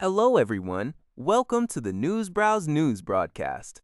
Hello, everyone. Welcome to the Newsbrowse News broadcast.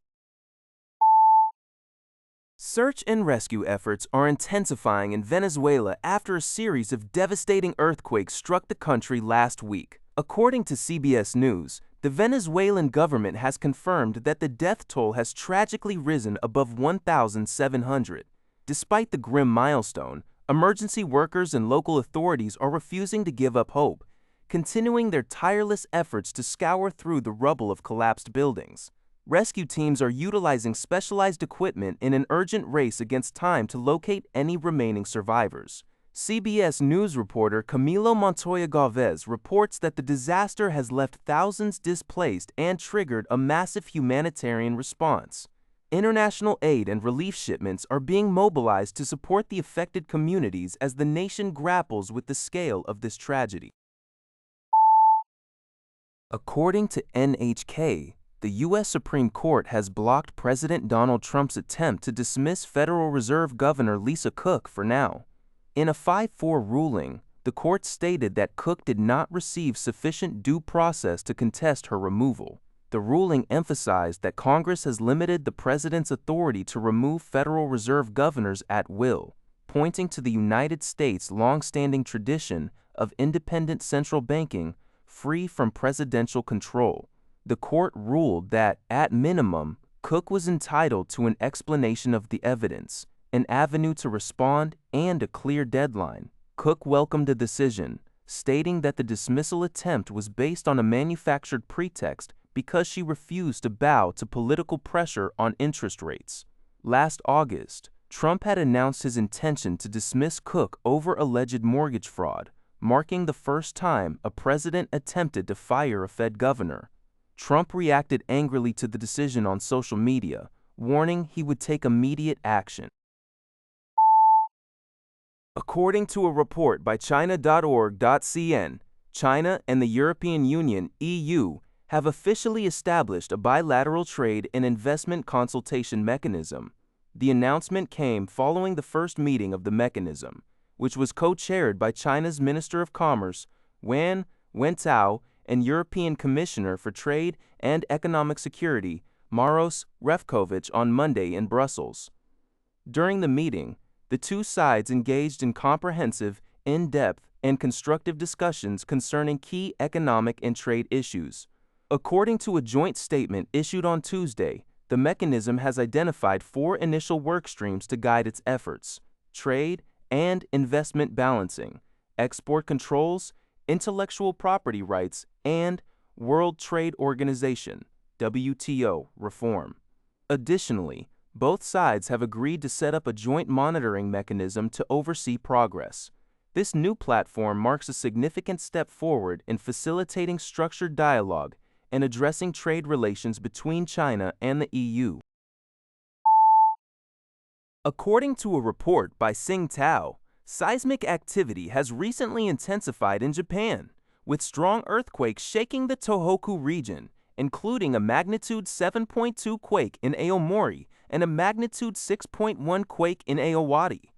Search and rescue efforts are intensifying in Venezuela after a series of devastating earthquakes struck the country last week. According to CBS News, the Venezuelan government has confirmed that the death toll has tragically risen above 1,700. Despite the grim milestone, emergency workers and local authorities are refusing to give up hope, continuing their tireless efforts to scour through the rubble of collapsed buildings. Rescue teams are utilizing specialized equipment in an urgent race against time to locate any remaining survivors. CBS News reporter Camilo Montoya Galvez reports that the disaster has left thousands displaced and triggered a massive humanitarian response. International aid and relief shipments are being mobilized to support the affected communities as the nation grapples with the scale of this tragedy. According to NHK, the U.S. Supreme Court has blocked President Donald Trump's attempt to dismiss Federal Reserve Governor Lisa Cook for now. In a 5-4 ruling, the court stated that Cook did not receive sufficient due process to contest her removal. The ruling emphasized that Congress has limited the president's authority to remove Federal Reserve governors at will, pointing to the United States' long-standing tradition of independent central banking free from presidential control. The court ruled that, at minimum, Cook was entitled to an explanation of the evidence, an avenue to respond, and a clear deadline. Cook welcomed the decision, stating that the dismissal attempt was based on a manufactured pretext because she refused to bow to political pressure on interest rates. Last August, Trump had announced his intention to dismiss Cook over alleged mortgage fraud, marking the first time a president attempted to fire a Fed governor. Trump reacted angrily to the decision on social media, warning he would take immediate action. According to a report by China.org.cn, China and the European Union (EU) have officially established a bilateral trade and investment consultation mechanism. The announcement came following the first meeting of the mechanism, which was co-chaired by China's Minister of Commerce, Wang Wentao, and European Commissioner for Trade and Economic Security, Maros Šefčovič, on Monday in Brussels. During the meeting, the two sides engaged in comprehensive, in-depth, and constructive discussions concerning key economic and trade issues. According to a joint statement issued on Tuesday, the mechanism has identified 4 initial work streams to guide its efforts: trade and investment balancing, export controls, intellectual property rights, and World Trade Organization (WTO) reform. Additionally, both sides have agreed to set up a joint monitoring mechanism to oversee progress. This new platform marks a significant step forward in facilitating structured dialogue and addressing trade relations between China and the EU. According to a report by Sing Tao, seismic activity has recently intensified in Japan, with strong earthquakes shaking the Tohoku region, including a magnitude 7.2 quake in Aomori and a magnitude 6.1 quake in Aowari.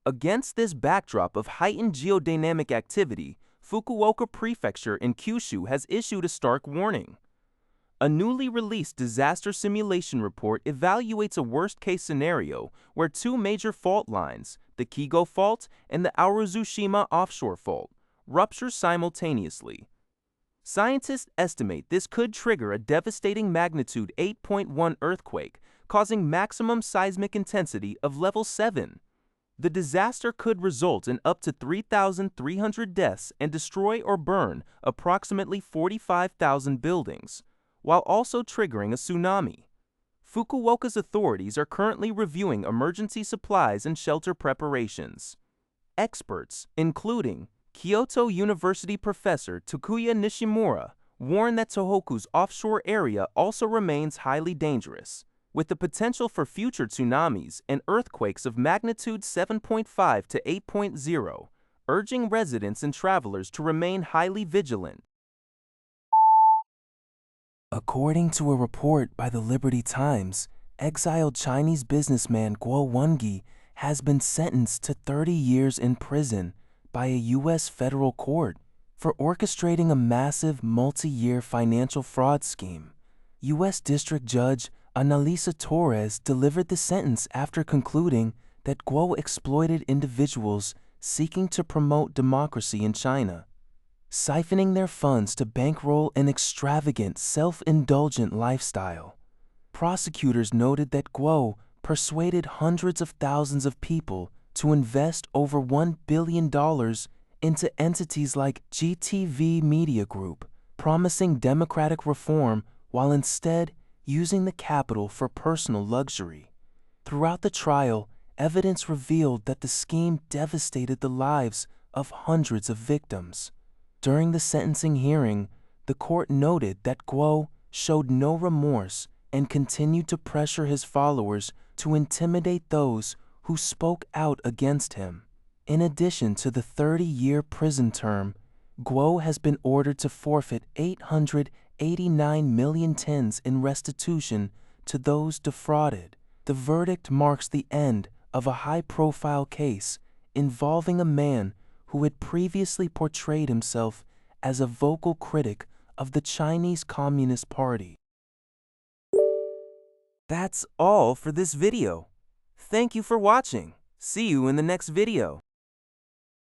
Against this backdrop of heightened geodynamic activity, Fukuoka Prefecture in Kyushu has issued a stark warning. A newly released disaster simulation report evaluates a worst-case scenario where 2 major fault lines, the Kigo Fault and the Aruzushima Offshore Fault, rupture simultaneously. Scientists estimate this could trigger a devastating magnitude 8.1 earthquake, causing maximum seismic intensity of level 7. The disaster could result in up to 3,300 deaths and destroy or burn approximately 45,000 buildings, while also triggering a tsunami. Fukuoka's authorities are currently reviewing emergency supplies and shelter preparations. Experts, including Kyoto University professor Takuya Nishimura, warn that Tohoku's offshore area also remains highly dangerous, with the potential for future tsunamis and earthquakes of magnitude 7.5 to 8.0, urging residents and travelers to remain highly vigilant. According to a report by the Liberty Times, exiled Chinese businessman Wengui has been sentenced to 30 years in prison by a U.S. federal court. for orchestrating a massive multi-year financial fraud scheme. U.S. District Judge Annalisa Torres delivered the sentence after concluding that Guo exploited individuals seeking to promote democracy in China, siphoning their funds to bankroll an extravagant, self-indulgent lifestyle. Prosecutors noted that Guo persuaded hundreds of thousands of people to invest over $1 billion into entities like GTV Media Group, promising democratic reform while instead using the capital for personal luxury. Throughout the trial, evidence revealed that the scheme devastated the lives of hundreds of victims. During the sentencing hearing, the court noted that Guo showed no remorse and continued to pressure his followers to intimidate those who spoke out against him. In addition to the 30-year prison term, Guo has been ordered to forfeit 889 million tens in restitution to those defrauded. The verdict marks the end of a high-profile case involving a man who had previously portrayed himself as a vocal critic of the Chinese Communist Party. That's all for this video. Thank you for watching. See you in the next video.